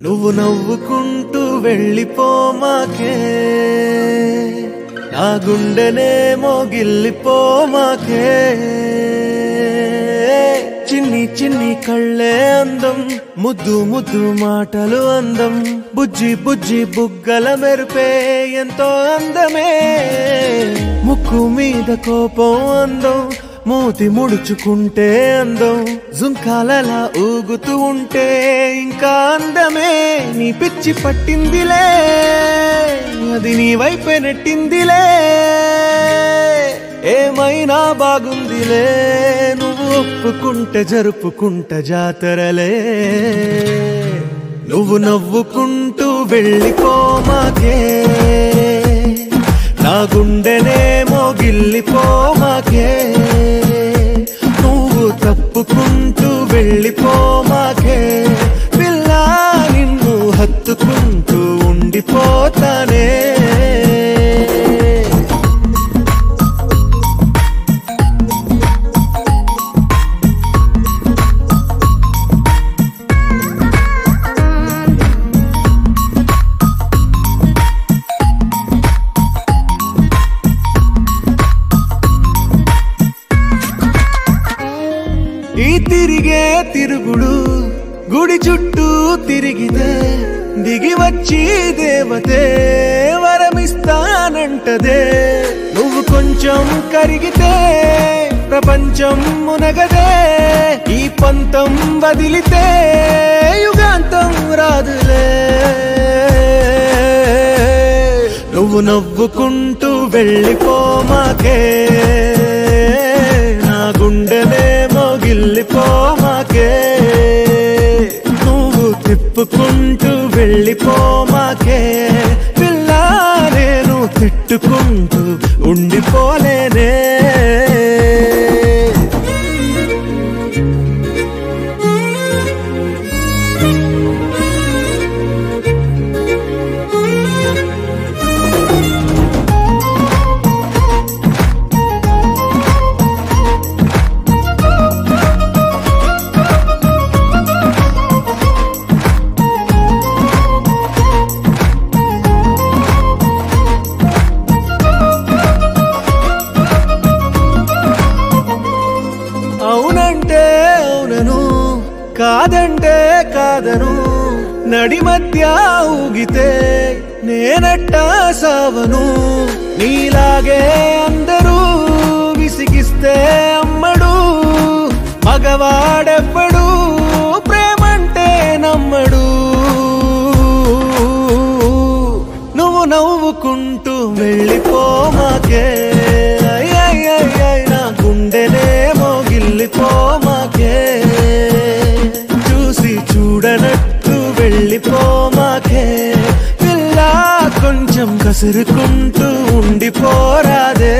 నువ్వు నవ్వుకుంటూ వెళ్ళిపోమాకే నా గుండెనే మోగిల్లిపోమాకే చిన్ని చిన్ని కళ్ళే అందం ముద్దు ముద్దు మాటలు అందం బుజ్జి బుజ్జి బుగ్గల మెరుపే ఎంతో అందమే ముక్కు మీద కోపం అందం మూతి ముడుచుకుంటే అందం జుంకాలలా ఊగుతూ ఉంటే ఇంకా అందమే నీ పిచ్చి పట్టిందిలే అది నీ వైపే నెట్టిందిలే ఏమైనా బాగుందిలే నువ్వు ఒప్పుకుంటే జరుపుకుంటే జాతరలే నువ్వు నవ్వుకుంటూ వెళ్ళిపోమాకే నా గుండెనే మోగిల్లిపోమాకే నువ్వు తప్పుకుంటూ వెళ్ళిపోమాకే పిల్ల నిన్ను హత్తుకుంటూ ఉండిపోతానే ఈ తిరిగే తిరుగుడు గుడి చుట్టూ తిరిగితే దిగి వచ్చి దేవతే వరమిస్తానంటదే నువ్వు కొంచెం కరిగితే ప్రపంచం మునగదే ఈ పంతం వదిలితే యుగాంతం రాదులే నువ్వు నవ్వుకుంటూ వెళ్ళిపోమాకే నా గుండెనే మోగిల్లిపోమాకే నువ్వు తిప్పుకుంటూ వెళ్ళిపోమాకే పిల్ల నేను తిట్టుకుంటూ ఉండిపోలేనే అవునంటే అవునను కాదంటే కాదను నడి మధ్య ఊగితే నేనట్టా సావను నీలాగే అందరూ విసిగిస్తే అమ్మడు మగవాడెవ్వడు ప్రేమంటే నమ్మడు నువ్వు నవ్వుకుంటూ వెళ్ళిపోమాకే నా గుండెనే మోగిల్లిపోమాకే చూసి చూడనట్టు వెళ్ళిపోమాకే పిల్ల కొంచెం కసురుకుంటూ ఉండిపోరాదే